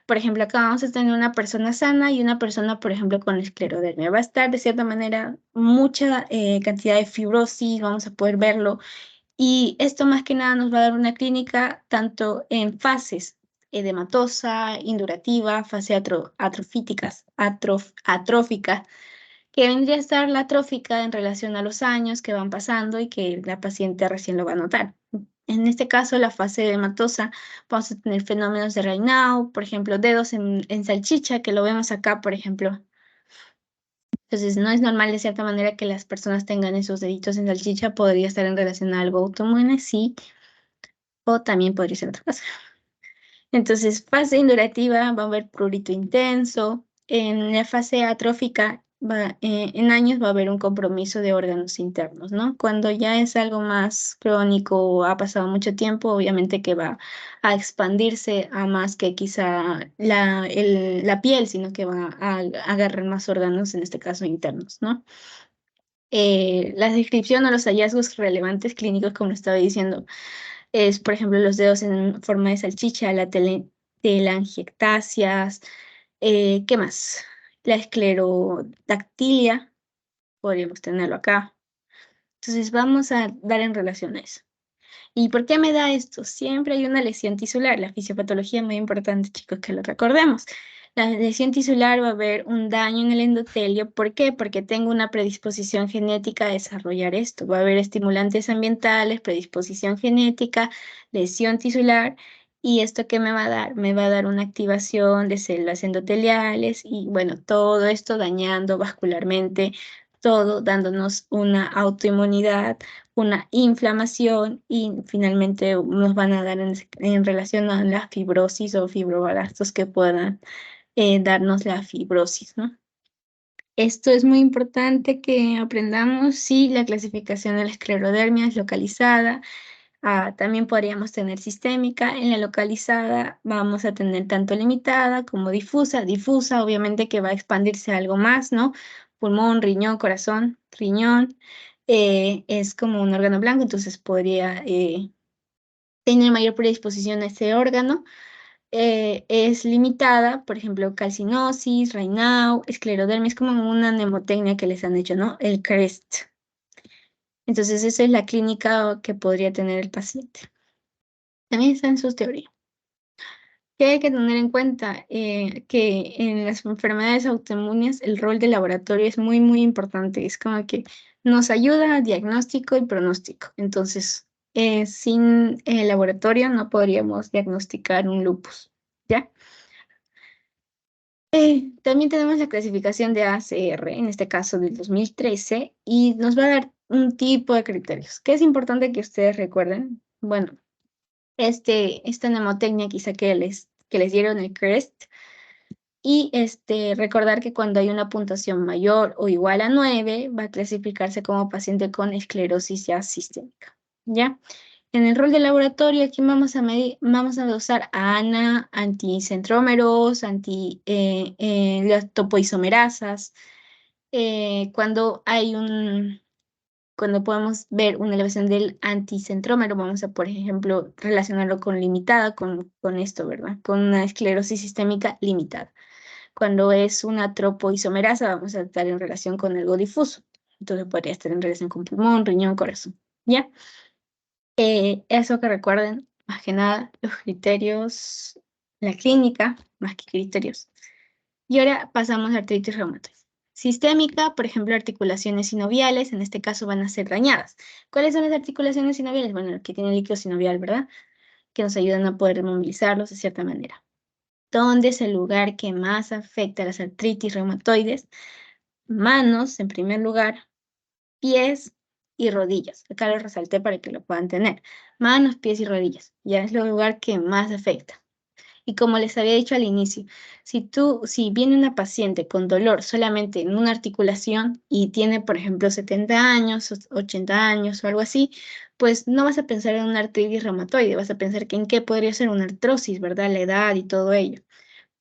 Speaker 1: Por ejemplo, acá vamos a tener una persona sana y una persona, por ejemplo, con esclerodermia. Va a estar de cierta manera mucha cantidad de fibrosis, vamos a poder verlo. Y esto más que nada nos va a dar una clínica tanto en fases edematosa, indurativa, fase atrofíticas, atrófica, que vendría a estar la atrófica en relación a los años que van pasando y que la paciente recién lo va a notar. En este caso, la fase edematosa, vamos a tener fenómenos de Raynaud, por ejemplo, dedos en salchicha, que lo vemos acá, por ejemplo. Entonces, no es normal de cierta manera que las personas tengan esos deditos en salchicha, podría estar en relación a algo autoinmune, sí, o también podría ser otra cosa. Entonces, fase indurativa va a haber prurito intenso. En la fase atrófica, en años va a haber un compromiso de órganos internos, ¿no? Cuando ya es algo más crónico o ha pasado mucho tiempo, obviamente que va a expandirse a más que quizá la piel, sino que va a agarrar más órganos, en este caso internos, ¿no? La descripción o los hallazgos relevantes clínicos, como estaba diciendo, es, por ejemplo, los dedos en forma de salchicha, la telangiectasias, ¿qué más? La esclerodactilia, podríamos tenerlo acá. Entonces vamos a dar en relación a eso. ¿Y por qué me da esto? Siempre hay una lesión tisular. La fisiopatología es muy importante, chicos, que lo recordemos. La lesión tisular va a haber un daño en el endotelio. ¿Por qué? Porque tengo una predisposición genética a desarrollar esto. Va a haber estimulantes ambientales, predisposición genética, lesión tisular. ¿Y esto qué me va a dar? Me va a dar una activación de células endoteliales y, bueno, todo esto dañando vascularmente, todo dándonos una autoinmunidad, una inflamación y finalmente nos van a dar en relación a la fibrosis o fibroblastos que puedan darnos la fibrosis, ¿no? Esto es muy importante que aprendamos si la clasificación de la esclerodermia es localizada. También podríamos tener sistémica. En la localizada vamos a tener tanto limitada como difusa. Difusa, obviamente que va a expandirse a algo más, ¿no? Pulmón, riñón, corazón, riñón. Es como un órgano blanco, entonces podría tener mayor predisposición a ese órgano. Es limitada, por ejemplo, calcinosis, Raynaud, esclerodermia, es como una mnemotecnia que les han hecho, ¿no? El CREST. Entonces, esa es la clínica que podría tener el paciente. También está en sus teorías. ¿Qué hay que tener en cuenta? Que en las enfermedades autoinmunes el rol del laboratorio es muy, muy importante. Es como que nos ayuda a diagnóstico y pronóstico. Entonces, sin el laboratorio no podríamos diagnosticar un lupus, ¿ya? También tenemos la clasificación de ACR, en este caso del 2013, y nos va a dar un tipo de criterios. ¿Qué es importante que ustedes recuerden? Bueno, esta mnemotecnia quizá que les dieron el CREST, y recordar que cuando hay una puntuación mayor o igual a 9, va a clasificarse como paciente con esclerosis ya sistémica, ¿ya? En el rol de laboratorio, aquí vamos a usar ANA, anticentrómeros, las topoisomerasas. Cuando podemos ver una elevación del anticentrómero, vamos a, por ejemplo, relacionarlo con limitada, con esto, ¿verdad? Con una esclerosis sistémica limitada. Cuando es una tropoisomerasa, vamos a estar en relación con algo difuso. Entonces podría estar en relación con pulmón, riñón, corazón, ¿ya? Eso que recuerden, más que nada, los criterios, la clínica, más que criterios. Y ahora pasamos a artritis reumatoide. Sistémica, por ejemplo, articulaciones sinoviales, en este caso van a ser dañadas. ¿Cuáles son las articulaciones sinoviales? Bueno, las que tienen líquido sinovial, ¿verdad? Que nos ayudan a poder movilizarlos de cierta manera. ¿Dónde es el lugar que más afecta a las artritis reumatoides? Manos, en primer lugar, pies y rodillas. Acá lo resalté para que lo puedan tener. Manos, pies y rodillas. Ya es el lugar que más afecta. Y como les había dicho al inicio, si viene una paciente con dolor solamente en una articulación y tiene, por ejemplo, 70 años, 80 años o algo así, pues no vas a pensar en una artritis reumatoide, vas a pensar que en qué podría ser una artrosis, ¿verdad? La edad y todo ello.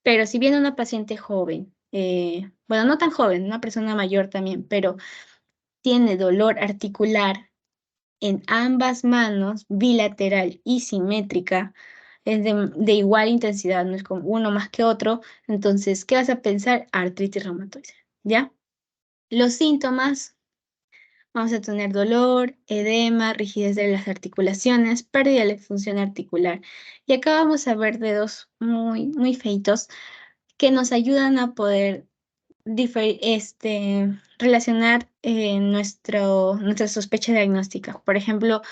Speaker 1: Pero si viene una paciente joven, bueno, no tan joven, una persona mayor también, pero tiene dolor articular en ambas manos, bilateral y simétrica, es de igual intensidad, no es como uno más que otro. Entonces, ¿qué vas a pensar? Artritis reumatoide, ¿ya? Los síntomas, vamos a tener dolor, edema, rigidez de las articulaciones, pérdida de la función articular. Y acá vamos a ver dedos muy, muy feitos que nos ayudan a poder relacionar nuestra sospecha diagnóstica. Por ejemplo,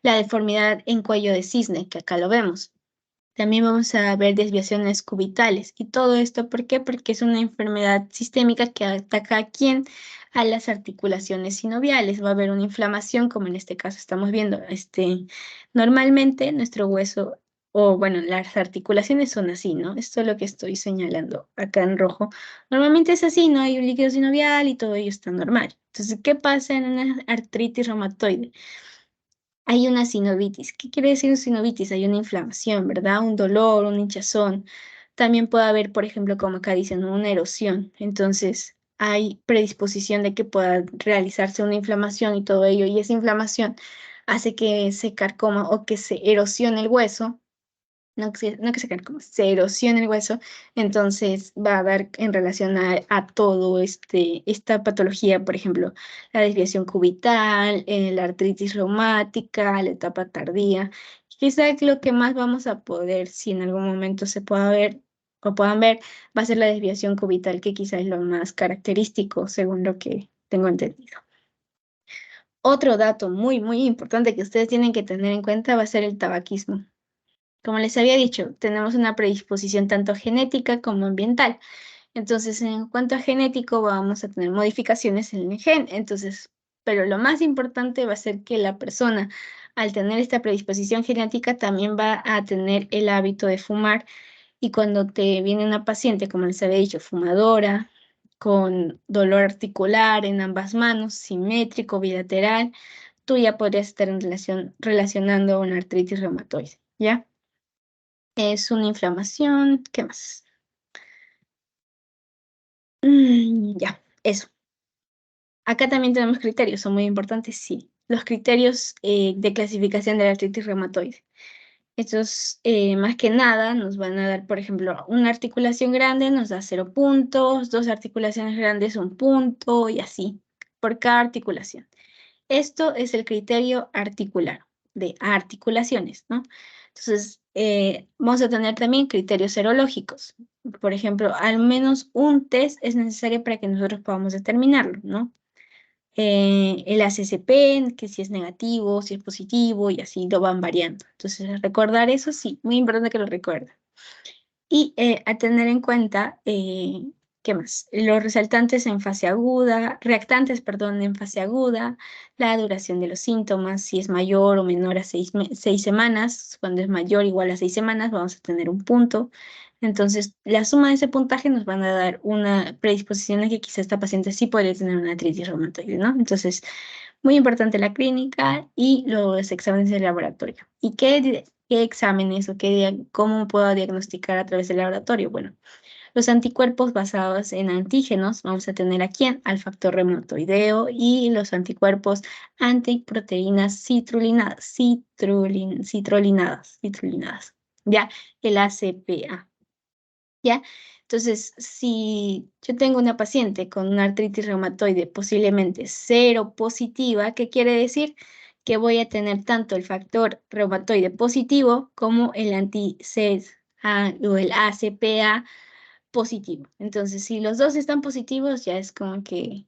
Speaker 1: la deformidad en cuello de cisne, que acá lo vemos. También vamos a ver desviaciones cubitales. ¿Y todo esto por qué? Porque es una enfermedad sistémica que ataca a quién? A las articulaciones sinoviales. Va a haber una inflamación, como en este caso estamos viendo. Normalmente nuestro hueso o bueno, las articulaciones son así, ¿no? Esto es lo que estoy señalando acá en rojo. Normalmente es así, ¿no? Hay un líquido sinovial y todo ello está normal. Entonces, ¿qué pasa en una artritis reumatoide? Hay una sinovitis. ¿Qué quiere decir sinovitis? Hay una inflamación, ¿verdad? Un dolor, un hinchazón. También puede haber, por ejemplo, como acá dicen, una erosión. Entonces, hay predisposición de que pueda realizarse una inflamación y todo ello. Y esa inflamación hace que se carcoma o que se erosione el hueso, no que se caiga, como se erosiona el hueso, entonces va a dar en relación a todo esta patología, por ejemplo, la desviación cubital, la artritis reumática, la etapa tardía. Quizá lo que más vamos a poder, si en algún momento se pueda ver o puedan ver, va a ser la desviación cubital, que quizá es lo más característico, según lo que tengo entendido. Otro dato muy, muy importante que ustedes tienen que tener en cuenta va a ser el tabaquismo. Como les había dicho, tenemos una predisposición tanto genética como ambiental. Entonces, en cuanto a genético, vamos a tener modificaciones en el gen. Entonces, pero lo más importante va a ser que la persona, al tener esta predisposición genética, también va a tener el hábito de fumar. Y cuando te viene una paciente, como les había dicho, fumadora, con dolor articular en ambas manos, simétrico, bilateral, tú ya podrías estar en relacionando una artritis reumatoide, ¿ya? Es una inflamación. ¿Qué más? Ya, eso. Acá también tenemos criterios, son muy importantes, sí. Los criterios de clasificación de la artritis reumatoide. Estos, más que nada, nos van a dar, por ejemplo, una articulación grande nos da 0 puntos, dos articulaciones grandes 1 punto y así, por cada articulación. Esto es el criterio articular, de articulaciones, ¿no? Entonces, vamos a tener también criterios serológicos. Por ejemplo, al menos un test es necesario para que nosotros podamos determinarlo, ¿no? El ACCP, que si es negativo, si es positivo, y así lo van variando. Entonces, recordar eso, sí, muy importante que lo recuerden. Y a tener en cuenta, ¿qué más? Los resaltantes en fase aguda, reactantes, perdón, en fase aguda, la duración de los síntomas, si es mayor o menor a 6 semanas, cuando es mayor o igual a 6 semanas, vamos a tener un punto. Entonces, la suma de ese puntaje nos van a dar una predisposición a que quizá esta paciente sí podría tener una artritis reumatoide, ¿no? Entonces, muy importante la clínica y los exámenes de laboratorio. ¿Y qué exámenes o cómo puedo diagnosticar a través del laboratorio? Bueno, los anticuerpos basados en antígenos, vamos a tener aquí al factor reumatoideo y los anticuerpos antiproteínas citrulinadas, ya, el ACPA. ¿Ya? Entonces, si yo tengo una paciente con una artritis reumatoide posiblemente cero positiva, ¿qué quiere decir? Que voy a tener tanto el factor reumatoide positivo como el o el ACPA positivo. Entonces, si los dos están positivos, ya es como que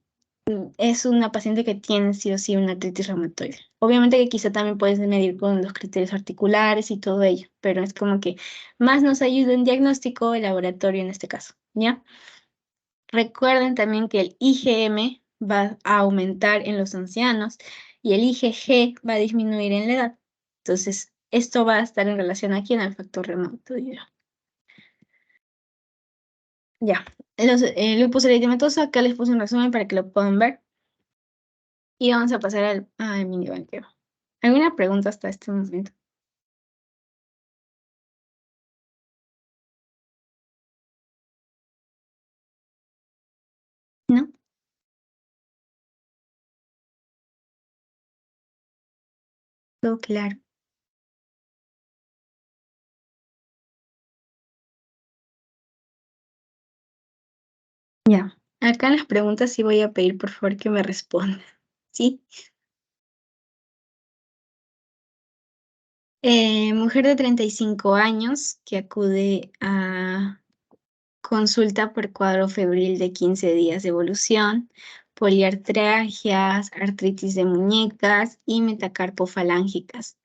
Speaker 1: es una paciente que tiene sí o sí una artritis reumatoide. Obviamente que quizá también puedes medir con los criterios articulares y todo ello, pero es como que más nos ayuda en diagnóstico el laboratorio en este caso, ¿ya? Recuerden también que el IgM va a aumentar en los ancianos y el IgG va a disminuir en la edad. Entonces, esto va a estar en relación aquí en el factor reumatoide. Ya, el lupus eritematoso, acá les puse un resumen para que lo puedan ver. Y vamos a pasar al mini banqueo. ¿Alguna pregunta hasta este momento? ¿No? Todo claro. Ya. Acá en las preguntas sí voy a pedir por favor que me respondan. ¿Sí? Mujer de 35 años que acude a consulta por cuadro febril de 15 días de evolución, poliartralgias, artritis de muñecas y metacarpofalángicas.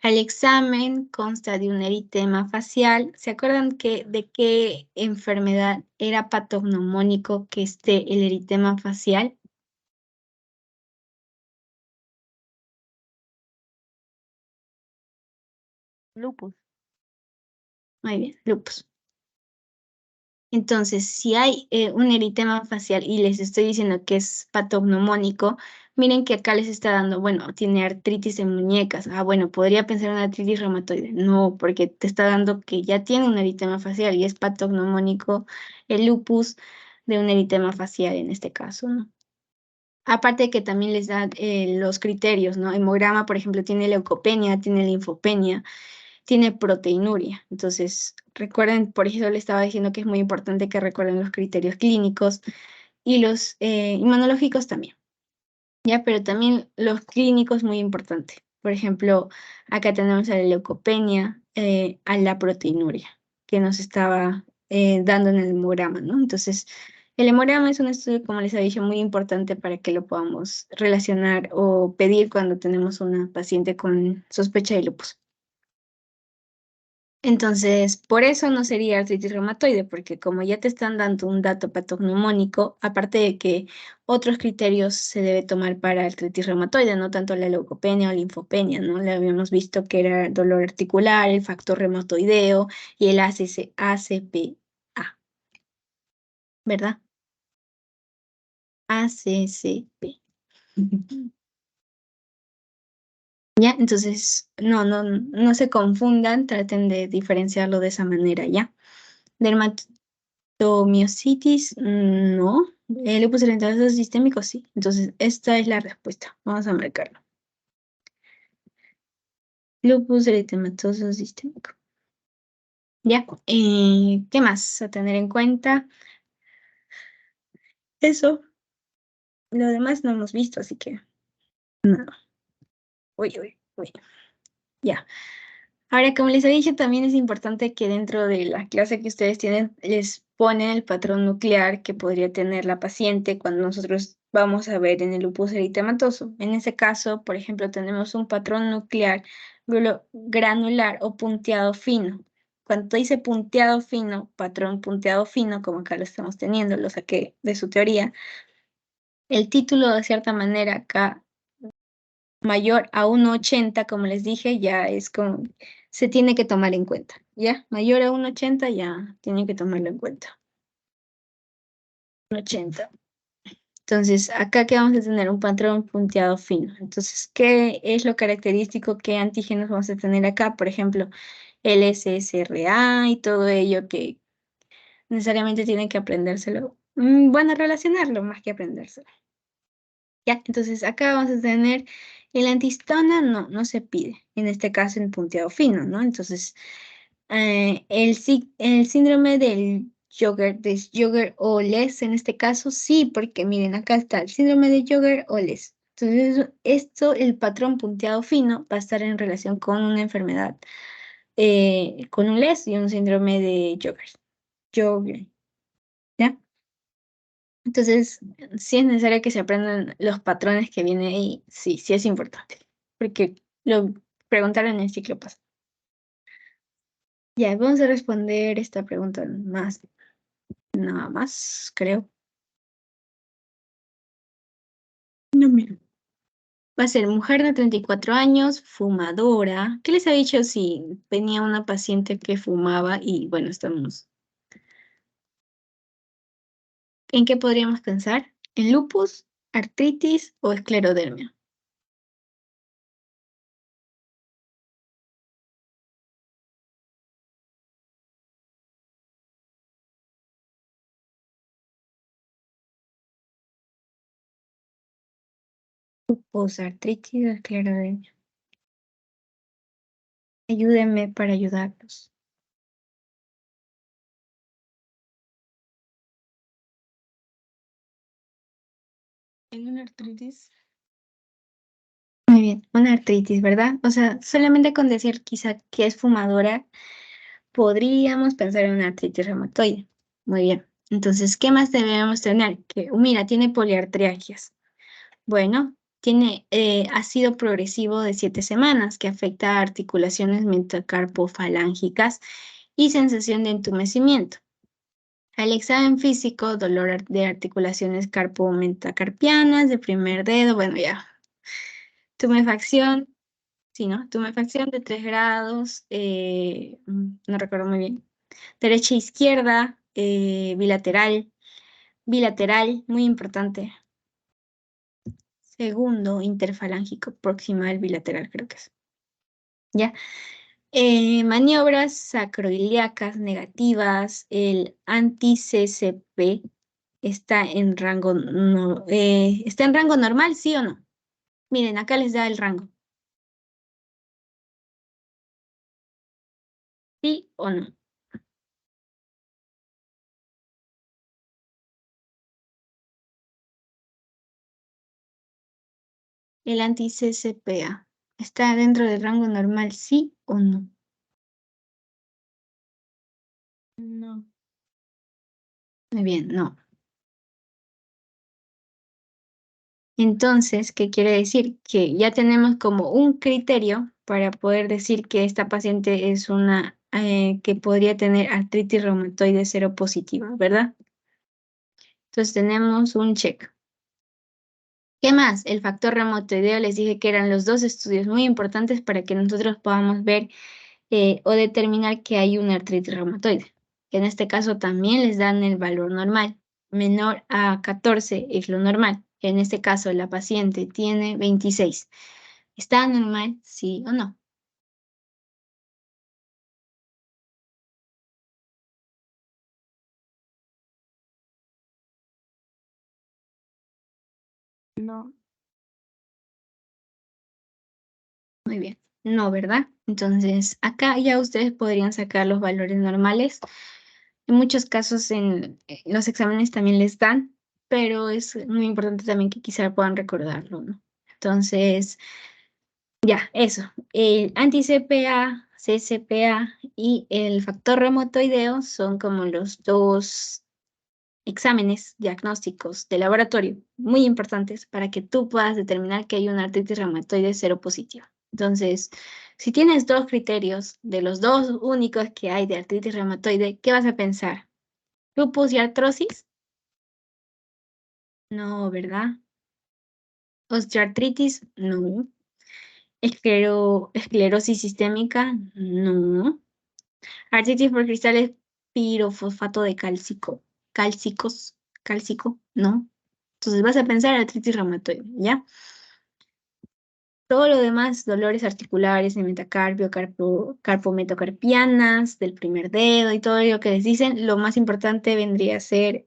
Speaker 1: El examen consta de un eritema facial. ¿Se acuerdan de qué enfermedad era patognomónico que esté el eritema facial? Lupus. Muy bien, lupus. Entonces, si hay un eritema facial y les estoy diciendo que es patognomónico, miren que acá les está dando, bueno, tiene artritis en muñecas. Ah, bueno, podría pensar en artritis reumatoide. No, porque te está dando que ya tiene un eritema facial y es patognomónico el lupus de un eritema facial en este caso, ¿no? Aparte que también les da los criterios, ¿no? Hemograma, por ejemplo, tiene leucopenia, tiene linfopenia, tiene proteinuria. Entonces, recuerden, por eso le estaba diciendo que es muy importante que recuerden los criterios clínicos y los inmunológicos también. Ya, pero también los clínicos muy importante. Por ejemplo, acá tenemos a la leucopenia, a la proteinuria, que nos estaba dando en el hemograma, ¿no? Entonces, el hemograma es un estudio, como les había dicho, muy importante para que lo podamos relacionar o pedir cuando tenemos una paciente con sospecha de lupus. Entonces, por eso no sería artritis reumatoide, porque como ya te están dando un dato patognomónico, aparte de que otros criterios se debe tomar para artritis reumatoide, no tanto la leucopenia o linfopenia, ¿no? Le habíamos visto que era dolor articular, el factor reumatoideo y el ACCA, ¿verdad? ACCP. ¿Ya? Entonces, no se confundan, traten de diferenciarlo de esa manera, ¿ya? Dermatomiositis, no. El lupus eritematoso sistémico, sí. Entonces, esta es la respuesta. Vamos a marcarlo. Lupus eritematoso sistémico. Ya. ¿Qué más a tener en cuenta? Eso. Lo demás no hemos visto, así que nada. Uy, uy, uy. Ya. Ahora, como les he dicho, también es importante que dentro de la clase que ustedes tienen, les ponen el patrón nuclear que podría tener la paciente cuando nosotros vamos a ver en el lupus eritematoso. En ese caso, por ejemplo, tenemos un patrón nuclear granular o punteado fino. Cuando dice punteado fino, patrón punteado fino, como acá lo estamos teniendo, lo saqué de su teoría, el título de cierta manera acá mayor a 1,80, como les dije, ya es como, se tiene que tomar en cuenta, ¿ya? Mayor a 1,80 ya tienen que tomarlo en cuenta. 1,80. Entonces, acá que vamos a tener un patrón punteado fino. Entonces, ¿qué es lo característico? ¿Qué antígenos vamos a tener acá? Por ejemplo, el SSRA y todo ello que necesariamente tienen que aprendérselo. Bueno, relacionarlo más que aprendérselo. Ya, entonces acá vamos a tener el antihistona, no se pide, en este caso en punteado fino, ¿no? Entonces, el síndrome del Jogger-Olès, en este caso, sí, porque miren, acá está el síndrome de Jogger-Olès. Entonces, esto, el patrón punteado fino, va a estar en relación con una enfermedad, con un LES y un síndrome de Jogger, ¿ya? Entonces, sí es necesario que se aprendan los patrones que vienen ahí, sí, sí es importante, porque lo preguntaron en el ciclo pasado. Ya, vamos a responder esta pregunta más, nada más, creo. No, mira. Va a ser mujer de 34 años, fumadora. ¿Qué les ha dicho si venía una paciente que fumaba? Y bueno, estamos. ¿En qué podríamos pensar? ¿En lupus, artritis o esclerodermia? Lupus, artritis o esclerodermia. Ayúdenme para ayudarlos. ¿En una artritis? Muy bien, una artritis, ¿verdad? O sea, solamente con decir quizá que es fumadora, podríamos pensar en una artritis reumatoide. Muy bien. Entonces, ¿qué más debemos tener? Que, mira, tiene poliartrialgias. Bueno, tiene ácido progresivo de 7 semanas que afecta a articulaciones metacarpofalángicas y sensación de entumecimiento. Al examen físico, dolor de articulaciones carpometacarpianas de primer dedo, bueno, ya, tumefacción. Sí, ¿no? Tumefacción de 3 grados, no recuerdo muy bien. Derecha e izquierda, bilateral, bilateral, muy importante. Segundo, interfalángico, proximal, bilateral, creo que es. ¿Ya? Maniobras sacroiliacas negativas, el anti-CCP está en rango normal, ¿sí o no? Miren, acá les da el rango, ¿sí o no? El anti-CCPA está dentro del rango normal, ¿sí o no? No. Muy bien, no. Entonces, ¿qué quiere decir? Que ya tenemos como un criterio para poder decir que esta paciente es una que podría tener artritis reumatoide cero positiva, ¿verdad? Entonces tenemos un check. ¿Qué más? El factor reumatoideo les dije que eran los dos estudios muy importantes para que nosotros podamos ver o determinar que hay una artritis reumatoide. En este caso también les dan el valor normal. Menor a 14 es lo normal. En este caso la paciente tiene 26. ¿Está normal? Sí o no. No. Muy bien. No, ¿verdad? Entonces, acá ya ustedes podrían sacar los valores normales. En muchos casos en los exámenes también les dan, pero es muy importante también que quizá puedan recordarlo, ¿no? Entonces, ya, eso. El anti-CPA, CCPA y el factor reumatoideo son como los dos exámenes diagnósticos de laboratorio muy importantes para que tú puedas determinar que hay una artritis reumatoide cero positiva. Entonces, si tienes dos criterios de los dos únicos que hay de artritis reumatoide, ¿qué vas a pensar? ¿Lupus y artrosis? No, ¿verdad? ¿Osteoartritis? No. ¿Esclerosis sistémica? No. Artritis por cristales pirofosfato de cálcico, ¿no? Entonces vas a pensar artritis reumatoide, ¿ya? Todo lo demás, dolores articulares de metacarpio, carpometocarpianas, del primer dedo y todo lo que les dicen, lo más importante vendría a ser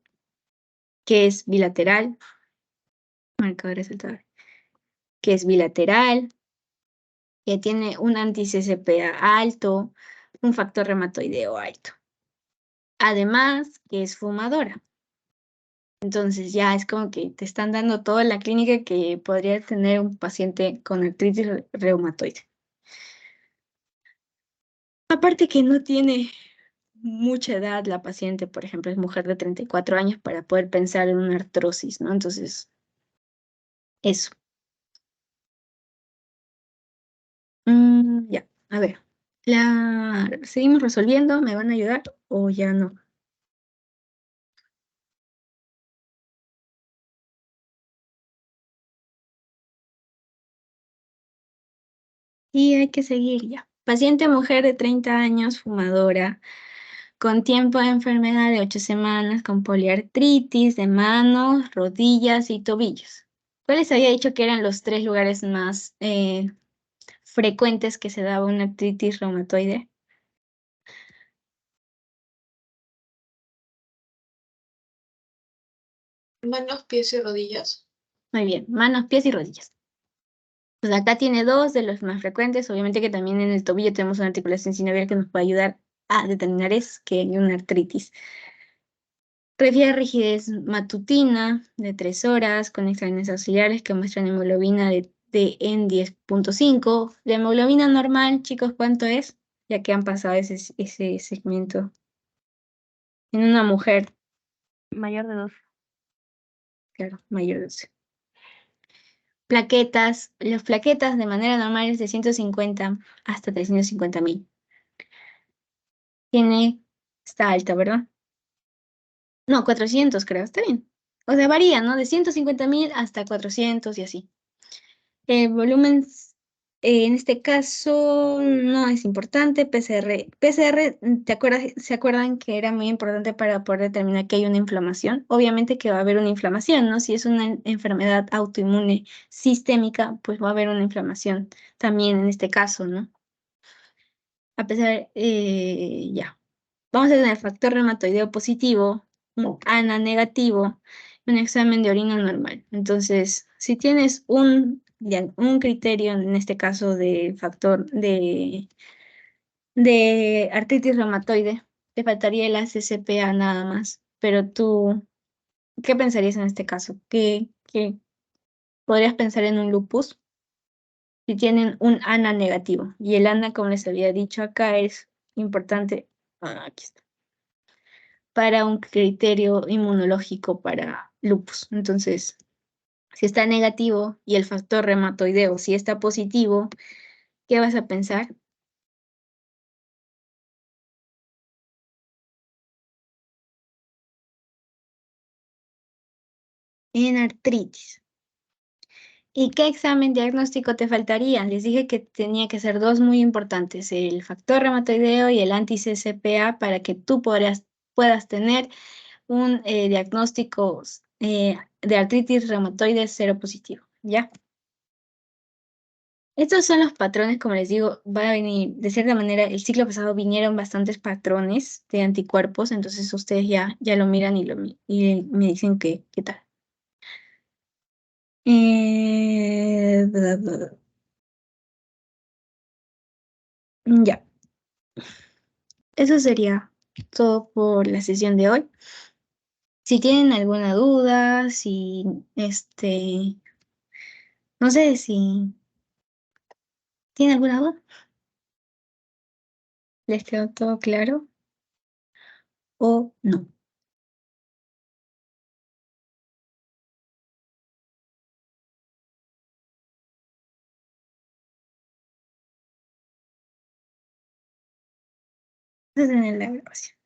Speaker 1: que es bilateral, marcador resaltador, que es bilateral, que tiene un anti-CCPA alto, un factor reumatoideo alto. Además, que es fumadora. Entonces ya es como que te están dando toda la clínica que podría tener un paciente con artritis reumatoide. Aparte que no tiene mucha edad la paciente, por ejemplo, es mujer de 34 años para poder pensar en una artrosis, ¿no? Entonces, eso. Ya, a ver. ¿Seguimos resolviendo? ¿Me van a ayudar o ya no? Y hay que seguir ya. Paciente mujer de 30 años, fumadora, con tiempo de enfermedad de 8 semanas, con poliartritis de manos, rodillas y tobillos. ¿Cuáles había dicho que eran los tres lugares más frecuentes que se daba una artritis reumatoide?
Speaker 2: Manos, pies y rodillas.
Speaker 1: Muy bien, manos, pies y rodillas. Pues acá tiene dos de los más frecuentes, obviamente que también en el tobillo tenemos una articulación sinovial que nos puede ayudar a determinar es que hay una artritis. Refiere a rigidez matutina de 3 horas con exámenes auxiliares que muestran hemoglobina en 10,5. La hemoglobina normal, chicos, ¿cuánto es? Ya que han pasado ese segmento. En una mujer. Mayor de 12. Claro, mayor de 12. Plaquetas. Las plaquetas de manera normal es de 150 hasta 350.000. Está alta, ¿verdad? No, 400 creo, está bien. O sea, varía, ¿no? De 150.000 hasta 400 y así. El volumen En este caso no es importante, PCR. PCR, ¿se acuerdan que era muy importante para poder determinar que hay una inflamación? Obviamente que va a haber una inflamación, ¿no? Si es una enfermedad autoinmune sistémica, pues va a haber una inflamación también en este caso, ¿no? A pesar, ya. Vamos a tener factor reumatoideo positivo, un ANA negativo, un examen de orina normal. Entonces, si tienes un criterio, en este caso de factor de artritis reumatoide, te faltaría el ACCPA nada más. Pero tú, ¿qué pensarías en este caso? ¿Qué podrías pensar en un lupus si tienen un ANA negativo? Y el ANA, como les había dicho acá, es importante. Aquí está, para un criterio inmunológico para lupus. Entonces, si está negativo y el factor reumatoideo, si está positivo, ¿qué vas a pensar? En artritis. ¿Y qué examen diagnóstico te faltaría? Les dije que tenía que ser dos muy importantes, el factor reumatoideo y el anti-CCPA, para que tú puedas tener un diagnóstico de artritis reumatoide cero positivo, ¿ya? Estos son los patrones, como les digo, va a venir, de cierta manera, el ciclo pasado vinieron bastantes patrones de anticuerpos, entonces ustedes ya lo miran y me dicen qué tal. Bla, bla, bla. Ya, eso sería todo por la sesión de hoy. Si tienen alguna duda, si, no sé si tienen alguna duda, ¿les quedó todo claro o no? Entonces en la grabación.